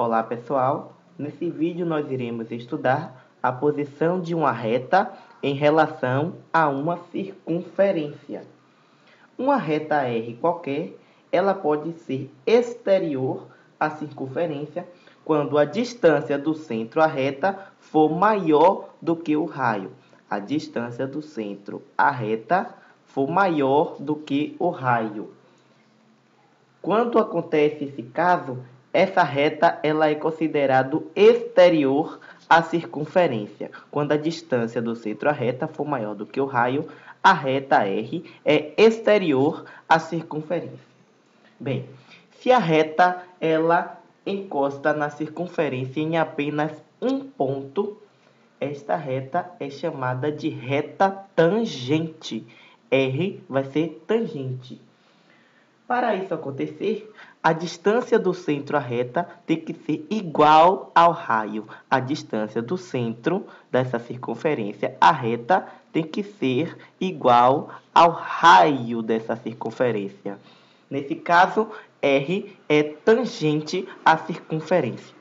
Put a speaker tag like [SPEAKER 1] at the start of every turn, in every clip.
[SPEAKER 1] Olá pessoal, nesse vídeo nós iremos estudar a posição de uma reta em relação a uma circunferência. Uma reta R qualquer, ela pode ser exterior à circunferência quando a distância do centro à reta for maior do que o raio. A distância do centro à reta for maior do que o raio. Quando acontece esse caso, essa reta ela é considerada exterior à circunferência. Quando a distância do centro à reta for maior do que o raio, a reta R é exterior à circunferência. Bem, se a reta ela encosta na circunferência em apenas um ponto, esta reta é chamada de reta tangente. R vai ser tangente. Para isso acontecer, a distância do centro à reta tem que ser igual ao raio. A distância do centro dessa circunferência à reta tem que ser igual ao raio dessa circunferência. Nesse caso, R é tangente à circunferência.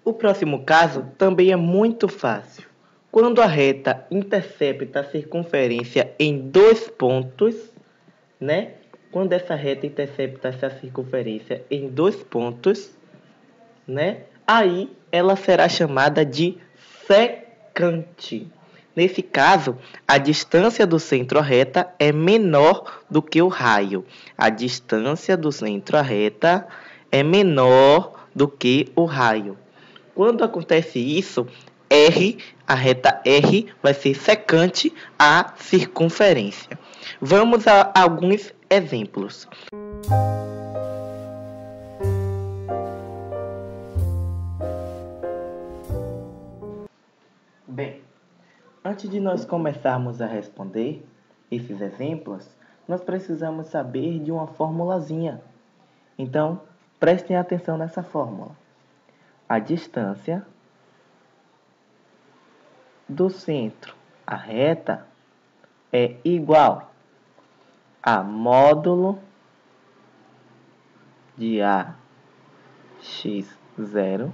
[SPEAKER 1] O próximo caso também é muito fácil. Quando a reta intercepta a circunferência em dois pontos, quando essa reta intercepta essa circunferência em dois pontos, aí ela será chamada de secante. Nesse caso, a distância do centro à reta é menor do que o raio. A distância do centro à reta é menor do que o raio. Quando acontece isso, a reta R vai ser secante à circunferência. Vamos a alguns exemplos. Bem, antes de nós começarmos a responder esses exemplos, nós precisamos saber de uma formulazinha. Então, prestem atenção nessa fórmula. A distância do centro à reta é igual a módulo de AX0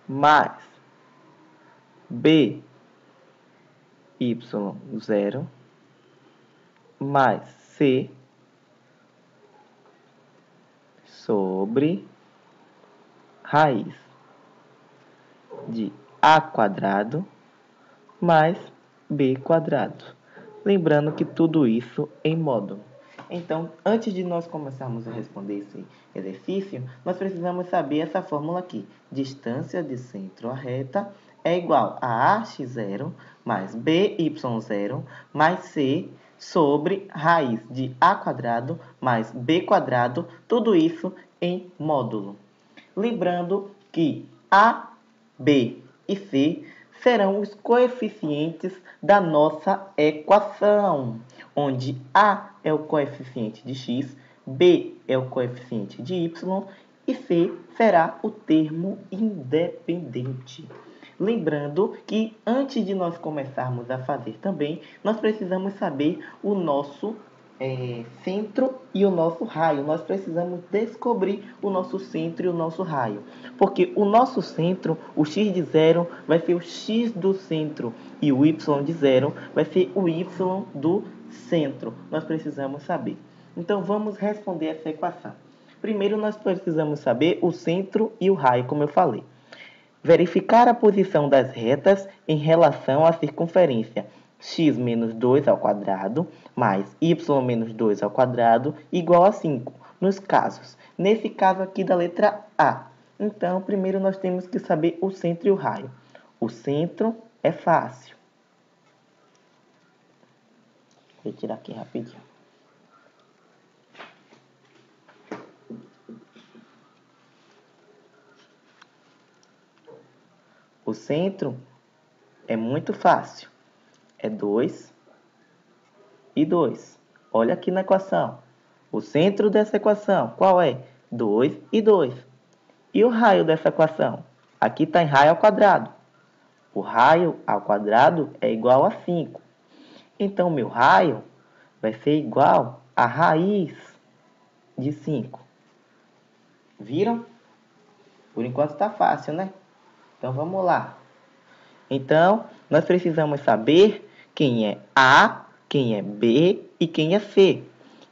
[SPEAKER 1] mais BY0 mais C sobre raiz de A² mais B². Lembrando que tudo isso em módulo. Então, antes de nós começarmos a responder esse exercício, nós precisamos saber essa fórmula aqui. Distância de centro à reta é igual a AX0 mais BY0 mais C sobre raiz de A² mais B², tudo isso em módulo. Lembrando que A, B e C serão os coeficientes da nossa equação, onde A é o coeficiente de x, B é o coeficiente de y e C será o termo independente. Lembrando que antes de nós começarmos a fazer também, nós precisamos saber o nosso centro e o nosso raio. Nós precisamos descobrir o nosso centro e o nosso raio. Porque o nosso centro, o x de 0, vai ser o x do centro. E o y de 0 vai ser o y do centro. Nós precisamos saber. Então, vamos responder essa equação. Primeiro, nós precisamos saber o centro e o raio, como eu falei. Verificar a posição das retas em relação à circunferência. X menos 2 ao quadrado mais y menos 2 ao quadrado igual a 5. Nesse caso aqui da letra A. Então, primeiro nós temos que saber o centro e o raio. O centro é fácil. Vou tirar aqui rapidinho. O centro é muito fácil. É 2 e 2. Olha aqui na equação. O centro dessa equação, qual é? 2 e 2. E o raio dessa equação? Aqui está em raio ao quadrado. O raio ao quadrado é igual a 5. Então, meu raio vai ser igual a a raiz de 5. Viram? Por enquanto está fácil, né? Então, vamos lá. Então, nós precisamos saber quem é A, quem é B e quem é C.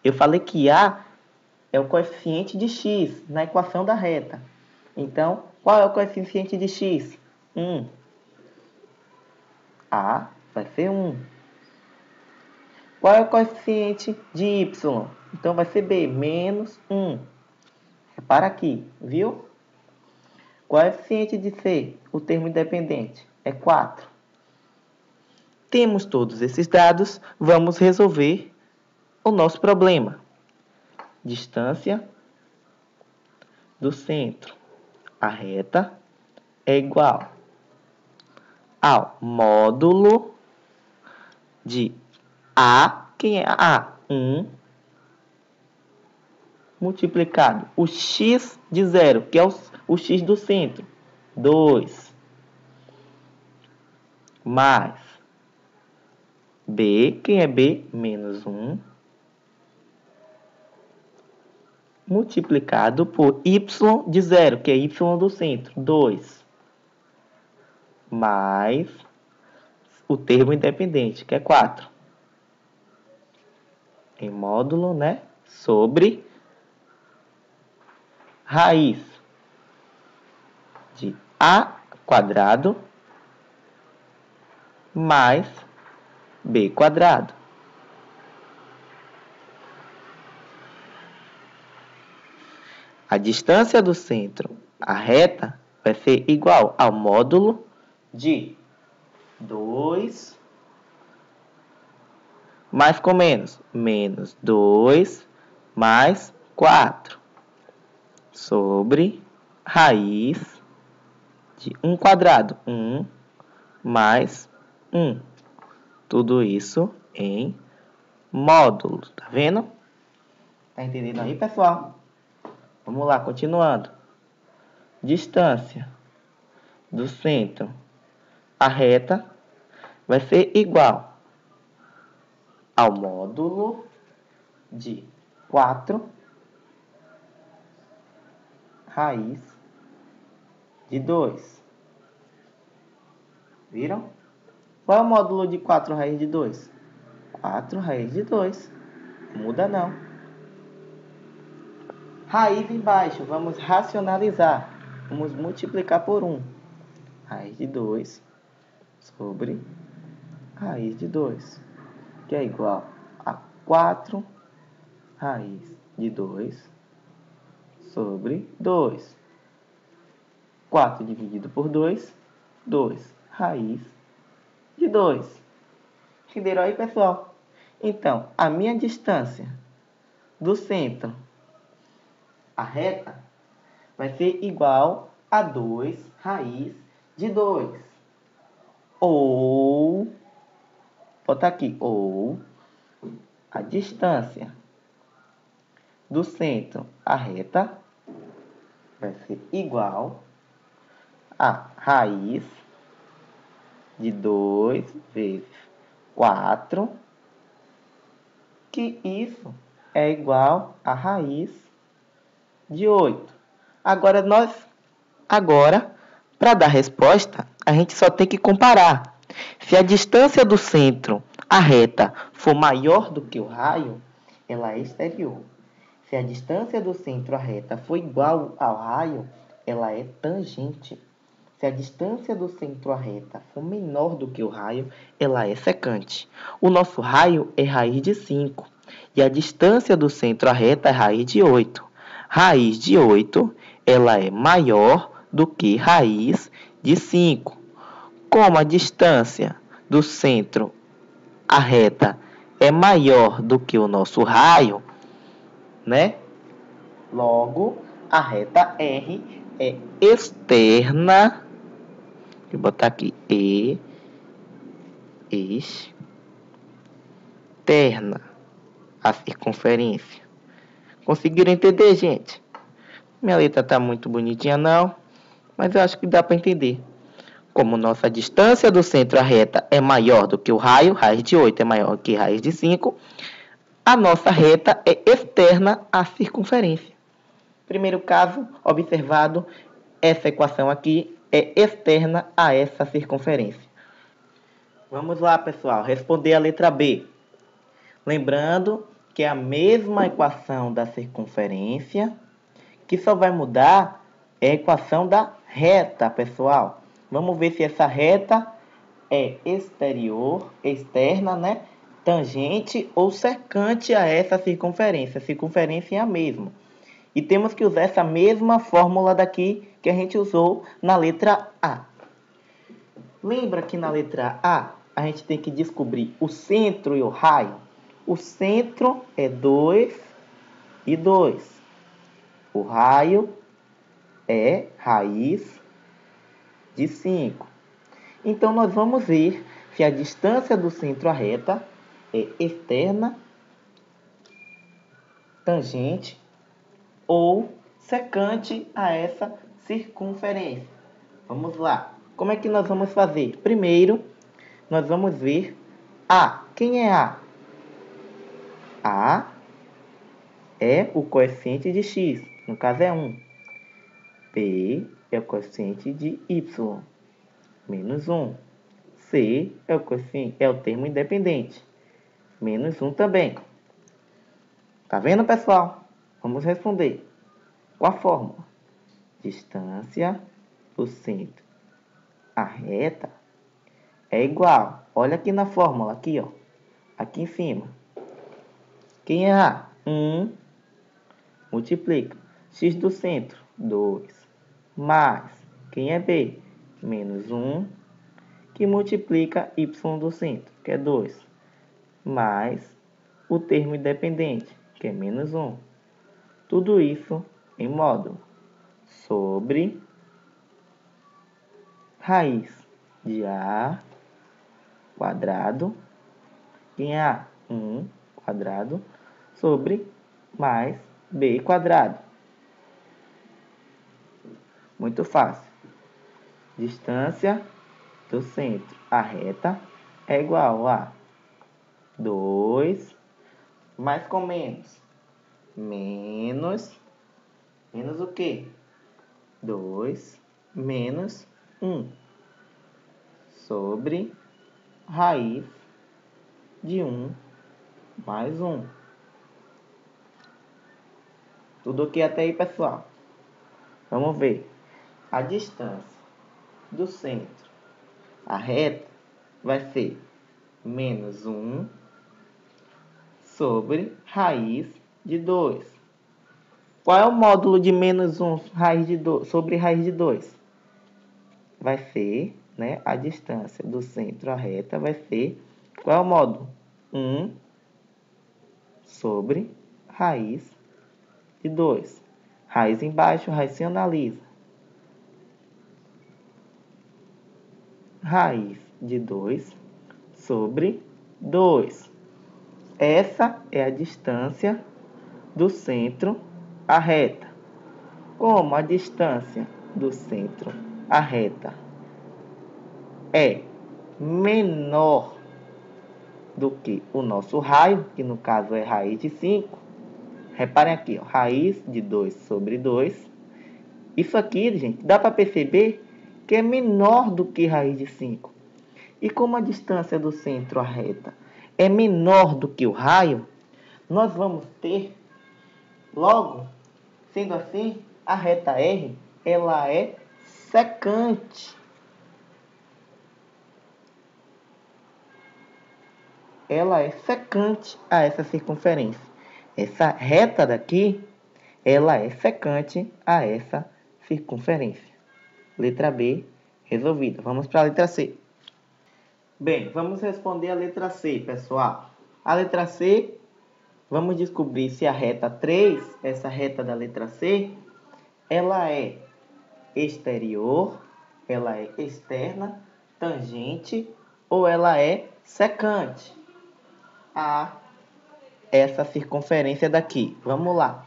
[SPEAKER 1] Eu falei que A é o coeficiente de x na equação da reta. Então, qual é o coeficiente de x? 1. A vai ser 1. Qual é o coeficiente de y? Então, vai ser B, menos 1. Repara aqui, viu? Coeficiente de C, o termo independente, é 4. Temos todos esses dados, vamos resolver o nosso problema. Distância do centro à reta é igual ao módulo de A, quem é A? 1, multiplicado o x de 0, que é o x do centro, 2, mais B, quem é B? Menos 1, multiplicado por y de 0, que é y do centro, 2, mais o termo independente, que é 4. Em módulo, né? Sobre raiz de A quadrado mais B quadrado. A distância do centro à reta vai ser igual ao módulo de 2 mais com menos, menos 2 mais 4, sobre raiz de 1 quadrado, 1 mais 1. Tudo isso em módulo, tá vendo? Tá entendendo aí, pessoal? Vamos lá, continuando. Distância do centro à reta vai ser igual ao módulo de 4 raiz de 2. Viram? Qual é o módulo de 4 raiz de 2? 4 raiz de 2. Não muda não. Raiz embaixo, vamos racionalizar. Vamos multiplicar por 1. Raiz de 2 sobre raiz de 2, que é igual a 4 raiz de 2 sobre 2. 4 dividido por 2, 2 raiz de 2. Entenderam aí, pessoal? Então, a minha distância do centro à reta vai ser igual a 2 raiz de 2. Ou, botar aqui, ou a distância do centro à reta vai ser igual a raiz de 2 vezes 4, que isso é igual a raiz de 8. Agora, para dar resposta, a gente só tem que comparar. Se a distância do centro à reta for maior do que o raio, ela é exterior. Se a distância do centro à reta for igual ao raio, ela é tangente. Se a distância do centro à reta for menor do que o raio, ela é secante. O nosso raio é raiz de 5 e a distância do centro à reta é raiz de 8. Raiz de 8, ela é maior do que raiz de 5. Como a distância do centro à reta é maior do que o nosso raio, né? Logo, a reta R é externa. Vou botar aqui externa a circunferência. Conseguiram entender, gente? Minha letra tá muito bonitinha não, mas eu acho que dá para entender. Como nossa distância do centro à reta é maior do que o raio, raiz de 8 é maior que raiz de 5, a nossa reta é externa à circunferência. Primeiro caso observado, essa equação aqui é externa a essa circunferência. Vamos lá, pessoal, responder a letra B. Lembrando que é a mesma equação da circunferência, que só vai mudar é a equação da reta, pessoal. Vamos ver se essa reta é externa, né? Tangente ou secante a essa circunferência. A circunferência é a mesma. E temos que usar essa mesma fórmula daqui que a gente usou na letra A. Lembra que na letra A a gente tem que descobrir o centro e o raio? O centro é 2 e 2. O raio é raiz de 5. Então, nós vamos ver se a distância do centro à reta é externa, tangente ou secante a essa circunferência. Vamos lá. Como é que nós vamos fazer? Primeiro, nós vamos ver A. Quem é A? A é o coeficiente de x, no caso é 1. B é o coeficiente de y, menos 1. C é o termo independente, menos 1 também. Tá vendo, pessoal? Vamos responder. Qual a fórmula? Distância do centro à reta é igual. Olha aqui na fórmula, aqui, ó. Aqui em cima. Quem é A? 1. Multiplica. X do centro, 2. Mais. Quem é B? Menos 1. Que multiplica y do centro, que é 2. Mais o termo independente, que é menos 1. Tudo isso em módulo sobre raiz de A quadrado, em A, 1 quadrado, sobre mais B quadrado. Muito fácil. Distância do centro à reta é igual a 2 mais com menos. Menos o quê? 2 menos 1 sobre raiz de 1 mais 1. Tudo ok até aí, pessoal? Vamos ver. A distância do centro à reta vai ser menos 1 sobre raiz de 2. Qual é o módulo de menos 1 sobre raiz de 2? Vai ser, né, a distância do centro à reta vai ser, qual é o módulo? 1 sobre raiz de 2. Raiz embaixo, racionaliza. Raiz de 2 sobre 2. Essa é a distância do centro à reta. Como a distância do centro à reta é menor do que o nosso raio, que no caso é raiz de 5, reparem aqui, ó, raiz de 2 sobre 2. Isso aqui, gente, dá para perceber que é menor do que raiz de 5. E como a distância do centro à reta é menor do que o raio, nós vamos ter, logo, sendo assim, a reta R, ela é secante. Ela é secante a essa circunferência. Essa reta daqui, ela é secante a essa circunferência. Letra B, resolvida. Vamos para a letra C. Bem, vamos responder a letra C, pessoal. A letra C, vamos descobrir se a reta 3, essa reta da letra C, ela é exterior, ela é externa, tangente ou ela é secante a essa circunferência daqui. Vamos lá.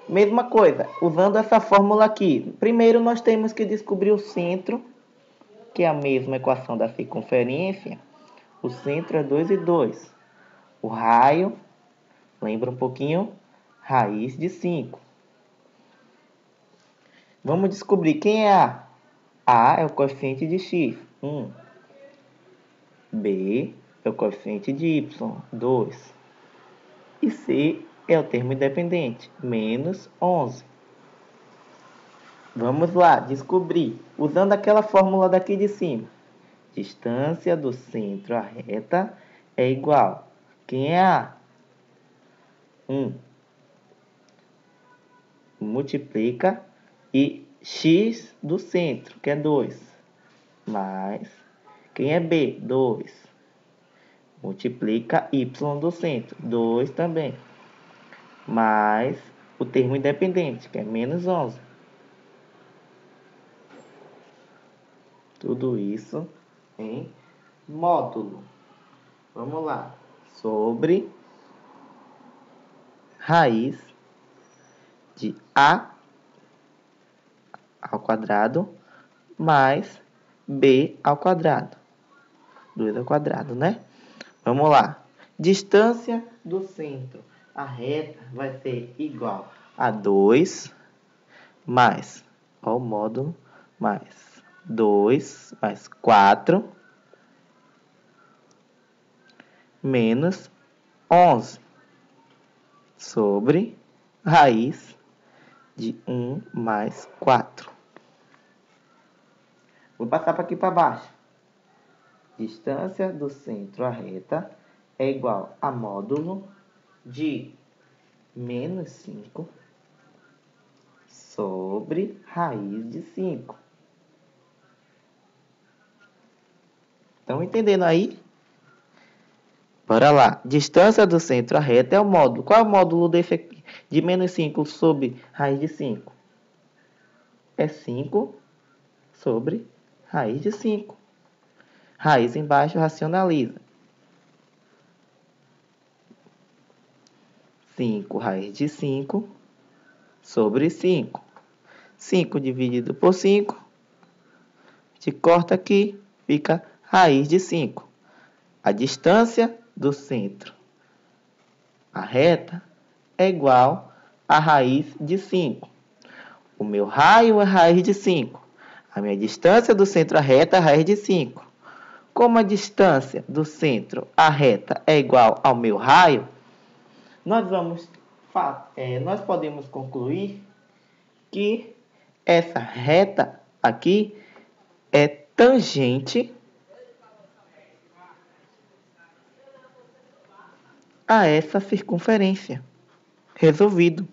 [SPEAKER 1] Mesma coisa, usando essa fórmula aqui. Primeiro nós temos que descobrir o centro, que é a mesma equação da circunferência. O centro é 2 e 2. O raio Lembra um pouquinho? Raiz de 5. Vamos descobrir quem é A. A é o coeficiente de x, 1. B é o coeficiente de y, 2. E C é o termo independente, menos 11. Vamos lá, descobrir, usando aquela fórmula daqui de cima. Distância do centro à reta é igual. Quem é A? 1. Multiplica e x do centro, que é 2. Mais, quem é B? 2. Multiplica y do centro, 2 também. Mais o termo independente, que é menos 11. Tudo isso em módulo. Vamos lá. Sobre raiz de A ao quadrado mais B ao quadrado. 2 ao quadrado, né? Vamos lá. Distância do centro. A reta vai ser igual a 2 mais, ó, o módulo, mais 2 mais 4 menos 11 sobre raiz de 1 mais 4. Vou passar para aqui para baixo. Distância do centro à reta é igual a módulo de menos 5 sobre raiz de 5. Estão entendendo aí? Bora lá. Distância do centro à reta é o módulo. Qual é o módulo desse aqui? De menos 5 sobre raiz de 5? É 5 sobre raiz de 5. Raiz embaixo racionaliza. 5 raiz de 5 sobre 5. 5 dividido por 5. A gente corta aqui, fica raiz de 5. A distância do centro à reta é igual a raiz de 5. O meu raio é raiz de 5. A minha distância do centro à reta é raiz de 5. Como a distância do centro à reta é igual ao meu raio, nós podemos concluir que essa reta aqui é tangente a essa circunferência. Resolvido.